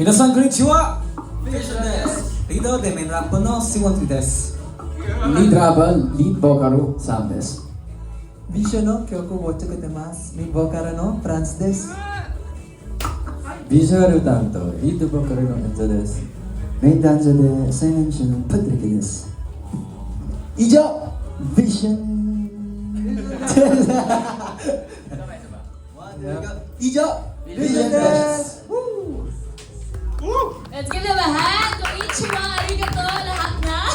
皆さんこんにちは。フィッシュです。リードでメンラップのシモンです。リードラバー、リードボーカル、サムです。ビショの曲を持ってきてます。メインボーカルのフランスです。ビジュアル担当、リードボーカルのエンゾです。メインダンジャで最年少のパトリックです。以上、ビジョン以上、ビジョンです。Let's give them a hand! Konnichiwa! Arigato! Lahat na!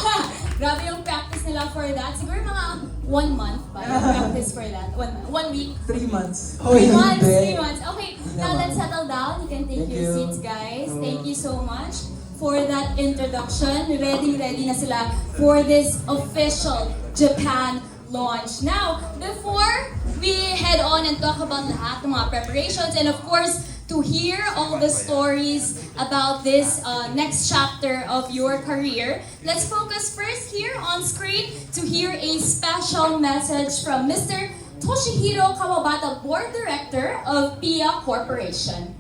Grabe yung practice nila for that. Siguro mga 1 month ba yung practice for that? 1 week? 3 months. 3 months! 3 months! Okay, now let's settle down. You can take your seats, guys. Thank you so much for that introduction. Ready na sila for this official Japan launch. Now, before we head on and talk about lahat ng mga preparations and of course, to hear all the stories about this next chapter of your career, let's focus first here on screen to hear a special message from Mr. Toshihiro Kawabata, Board Director of PIA Corporation.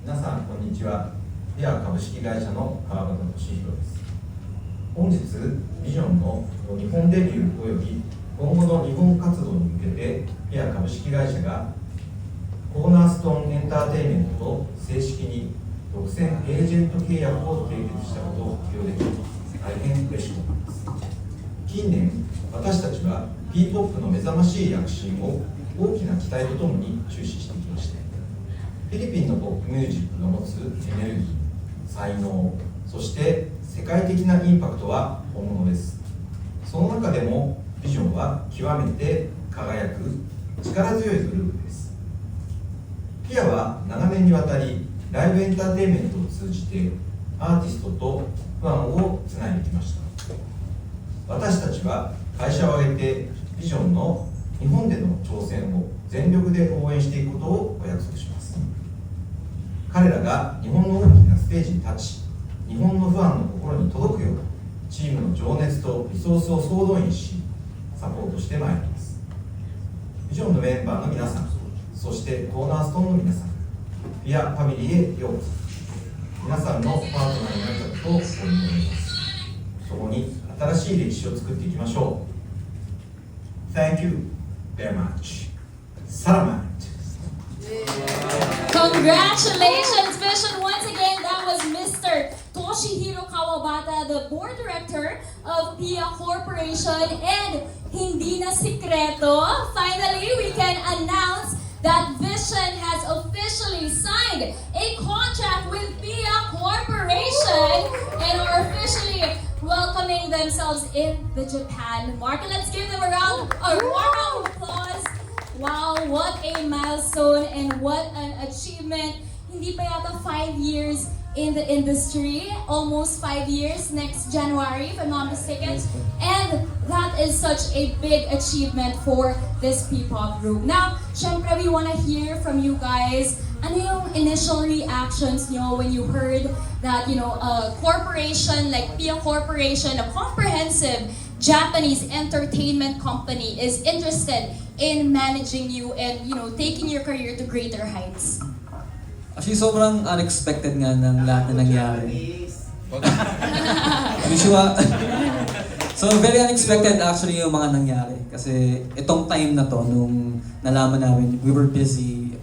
皆さんこんにちは。ピア株式会社の川端俊弘です。本日ビジョンの日本デビューおよび今後の日本活動に向けてピア株式会社がコーナーストーンエンターテインメントと正式に独占エージェント契約を締結したことを発表でき大変嬉しく思います。近年私たちは P-POP の目覚ましい躍進を大きな期待とともに注視してきました。フィリピンのポップミュージックの持つエネルギー、才能、そして世界的なインパクトは本物です。その中でもビジョンは極めて輝く力強いグループです。ピアは長年にわたりライブエンターテインメントを通じてアーティストとファンをつないできました。私たちは会社を挙げてビジョンの日本での挑戦を全力で応援していくことをお約束します。彼らが日本の大きなステージに立ち、日本のファンの心に届くようチームの情熱とリソースを総動員しサポートしてまいります。ビジョンのメンバーの皆さん、そしてコーナーストーンの皆さん、ピアファミリーへようこそ。皆さんのパートナーになったことをお祈りします。そこに新しい歴史を作っていきましょう。 Thank you very much. サラマン。 Congratulations, Vision! Once again, that was Mr. Toshihiro Kawabata, the board director of PIA Corporation. And hindi na sikreto, finally, we can announce that Vision has officially signed a contract with PIA Corporation and are officially welcoming themselves in the Japan market. Let's give them a warm round of applause. Wow, what a milestone and what an achievement. Hindi pa yata 5 years in the industry, almost 5 years next January if I'm not mistaken. And that is such a big achievement for this P-pop group. Now, syempre we want to hear from you guys. Ano yung initial reactions nyo when you heard that, a corporation like PIA Corporation, a comprehensive Japanese entertainment company is interested in managing you and, taking your career to greater heights? Actually, sobrang unexpected nga ng lahat na nangyari. Konnichiwa. So, very unexpected actually yung mga nangyari. Kasi itong time na to, nung nalaman namin, we were busy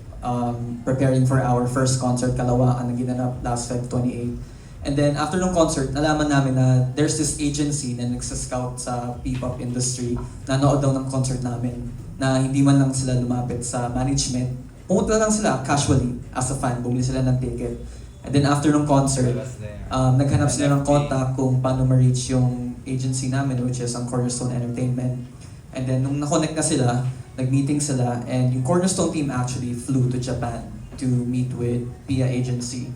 preparing for our first concert, Kalawaan, na ginanap last Feb 28. And then after ng concert, nalaman namin na there's this agency na nagsascout sa P-pop industry, nanood daw ng concert namin, na hindi man lang sila lumapit sa management. Pumunta lang sila casually as a fan, bumili sila ng ticket. And then after ng concert, naghanap sila ng contact kung paano ma-reach yung agency namin, which is ang Cornerstone Entertainment. And then nung na-connect na sila, nag-meeting sila, and yung Cornerstone team actually flew to Japan to meet with PIA agency.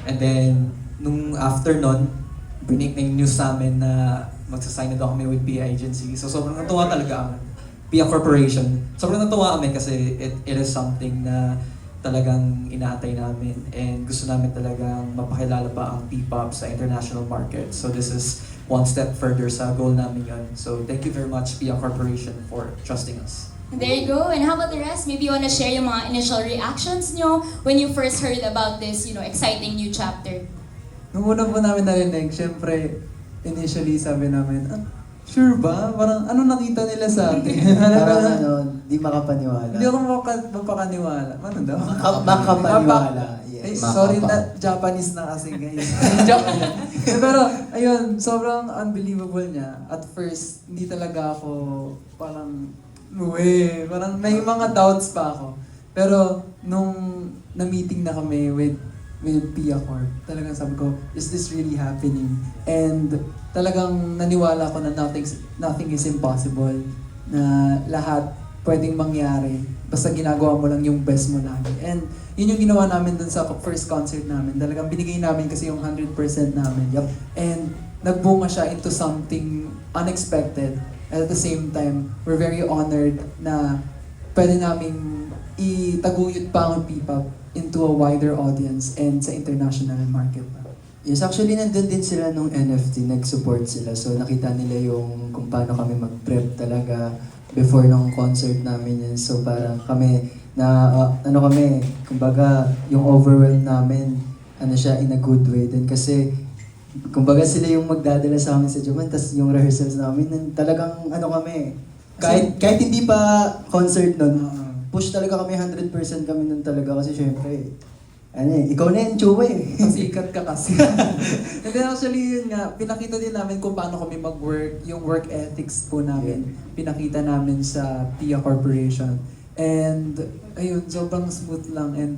And then, nung after nun, brinig na yung news sa amin na magsasign na daw kami with PIA agency. So sobrang natuwa talaga kami. PIA Corporation. Sobrang natuwa kami kasi it is something na talagang inaatay namin and gusto namin talagang mapakilala pa ang P-pop sa international market. So this is one step further sa goal namin yun. So thank you very much, Pia Corporation, for trusting us. There you go. And how about the rest? Maybe you wanna share yung mga initial reactions nyo when you first heard about this, exciting new chapter. Nung una po namin narinig, syempre, initially sabi namin, sure ba? Parang ano nakita nila sa atin? Parang di makapaniwala. Hindi ako mapakaniwala. Ano daw? Makapaniwala. Eh, Yes. sorry na, Japanese na kasi guys. Joke lang. Pero, ayun, sobrang unbelievable niya. At first, hindi talaga ako parang, parang may mga doubts pa ako. Pero, nung na-meeting na kami with Pia Corp, talagang sabi ko, is this really happening? And talagang naniwala ko na nothing is impossible. Na lahat pwedeng mangyari. Basta ginagawa mo lang yung best mo lagi. And yun yung ginawa namin dun sa first concert namin. Talagang binigay namin kasi yung 100% namin. Yup. And nagbunga siya into something unexpected. At the same time, we're very honored na pwede namin itaguyod pa ang P-pop into a wider audience and sa international market pa. Yes, actually nandun din sila nung NFT, nag-support sila. So nakita nila yung kung paano kami mag-prep talaga before ng concert namin yun. So parang kami, kumbaga yung overwhelm namin, siya in a good way din. Kasi kumbaga sila yung magdadala sa amin sa Japan, tas yung rehearsals namin, talagang kami, kahit hindi pa concert nun, push talaga kami, 100% kami nun talaga kasi syempre, ikaw na yung tsuwa eh. Pasikat ka kasi. And then actually yun nga, pinakita din namin kung paano kami mag-work, yung work ethics po namin, pinakita namin sa Pia Corporation. And ayun, sobrang smooth lang and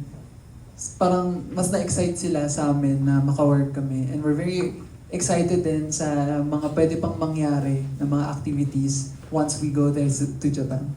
parang mas na-excite sila sa amin na maka-work kami. And we're very excited din sa mga pwede pang mangyari na mga activities once we go there to Japan.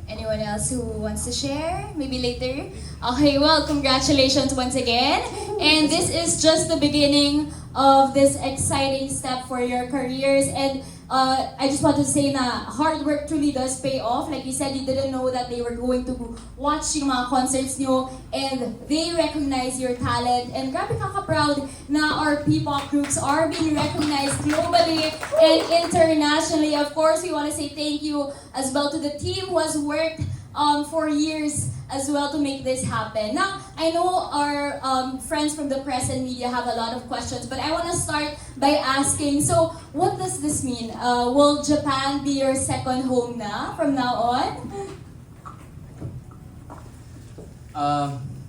Anyone else who wants to share? Maybe later? Okay, well, congratulations once again. And this is just the beginning of this exciting step for your careers. And I just want to say na hard work truly does pay off. Like you said, you didn't know that they were going to watch yung mga concerts nyo and they recognize your talent. And grabe kaka-proud na our P-pop groups are being recognized globally and internationally. Of course, we want to say thank you as well to the team who has worked for years as well to make this happen. Now, I know our friends from the press and media have a lot of questions, but I want to start by asking, so what does this mean? Will Japan be your second home na from now on?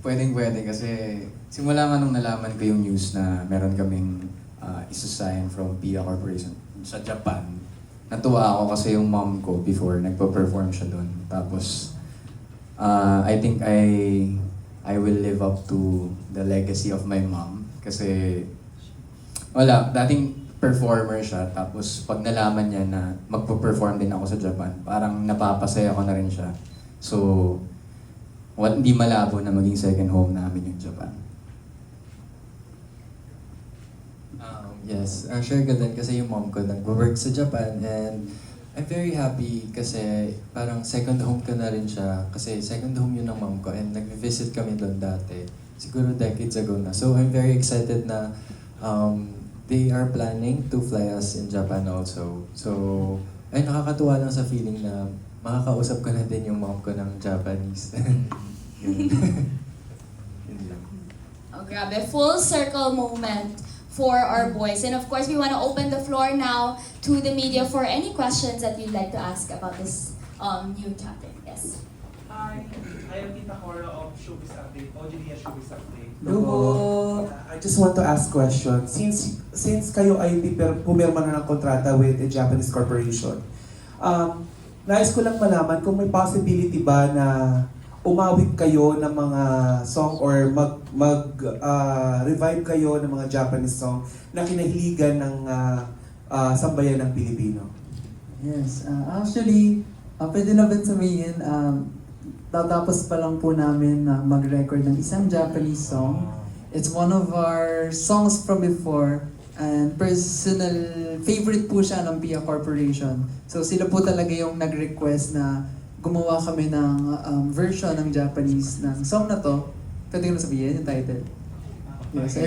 Pwede kasi simula nga nung nalaman ko yung news na meron kaming isa-sign from Pia Corporation sa Japan, natuwa ako kasi yung mom ko before nagpo-perform siya doon. Tapos I think I will live up to the legacy of my mom kasi dating performer siya, tapos pag nalaman niya na magpo-perform din ako sa Japan, parang napapasaya ko na rin siya. So hindi malabo na maging second home namin yung Japan. Yes, share ko din kasi yung mom ko nag-work sa Japan and I'm very happy kasi parang second home ko na rin siya kasi second home yun ng mom ko and nag-visit kami doon dati, siguro decades ago na. So I'm very excited na they are planning to fly us in Japan also. So ay nakakatuwa lang sa feeling na makakausap ko na din yung mom ko ng Japanese. Yun. Yun lang. Oh, grabe. Full circle moment for our boys. And of course, we want to open the floor now to the media for any questions that you'd like to ask about this new chapter. Yes. Hi, I am Tita Cora of Showbiz Update, OGDS Showbiz Update. Hello. I just want to ask question. Since kayo ay pumirma na ng kontrata with a Japanese corporation, nais ko lang malaman kung may possibility ba na umawit kayo ng mga song or revive kayo ng mga Japanese song na kinahiligan ng sambayan ng Pilipino. Yes, actually, pwede na ba sabihin, tatapos pa lang po namin na mag-record ng isang Japanese song. It's one of our songs from before and personal favorite po siya ng Pia Corporation. So sila po talaga yung nag-request na gumawa kami ng version ng Japanese ng song na to. Pwede ko na sabihin yung title. Yes, so,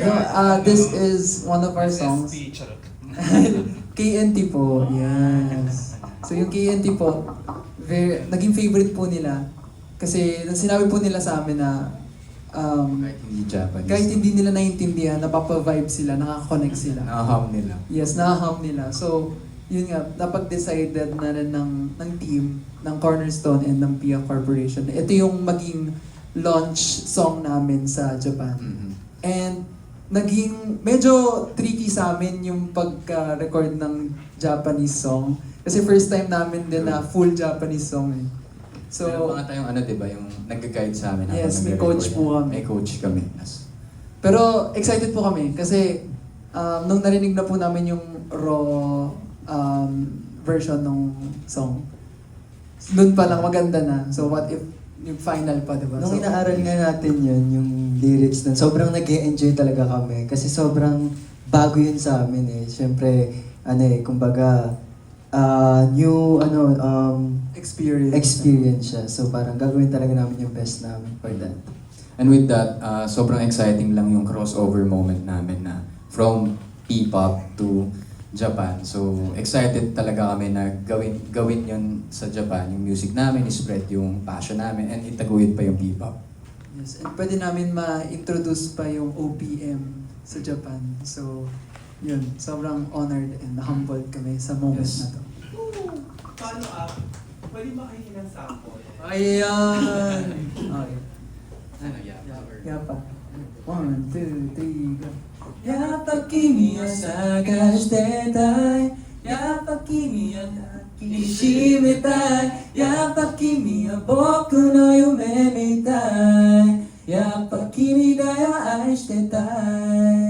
this is one of our songs. SSP, charot. KNT po, yes. So yung KNT po, naging favorite po nila. Kasi sinabi po nila sa amin na Kahit hindi Japanese. kahit hindi nila naiintindihan, napapa-vibe sila, nakaka-connect sila. Nakaham nila. Yes, nakaham nila. So, yun nga, napag-decided na rin ng team, ng Cornerstone and ng Pia Corporation. Ito yung maging launch song namin sa Japan. Mhm. And naging medyo tricky sa amin yung pagka-record ng Japanese song. Kasi first time namin din na full Japanese song eh. So, So, meron pa nga tayong ano, di ba, yung nag-guide sa amin. habang Yes, may nagre-record coach po yan. kami. May coach kami. Yes. pero excited po kami kasi nung narinig na po namin yung raw version ng song, doon pa lang maganda na. So what if yung final pa, diba? Nung So, inaaral nga natin yun, yung lyrics nun, sobrang nag-enjoy talaga kami. Kasi sobrang bago yun sa amin eh. Siyempre, kumbaga, new, experience siya. So parang gagawin talaga namin yung best namin for that. And with that, sobrang exciting lang yung crossover moment namin na from P-pop to Japan. So excited talaga kami na gawin yun sa Japan. Yung music namin, spread yung passion namin, and itaguyod pa yung P-pop. yes, and pwede namin ma-introduce pa yung OPM sa Japan. So, yun, sobrang honored and humbled kami sa moment Yes. na to. Follow up, pwede ba kayo ng sample? Ayan! Okay. Ano, yeah. Yapa. 1, 2, 3, go. やっぱ君を探してたいやっぱ君を抱きしめたいやっぱ君は僕の夢みたいやっぱ君だよ愛してたい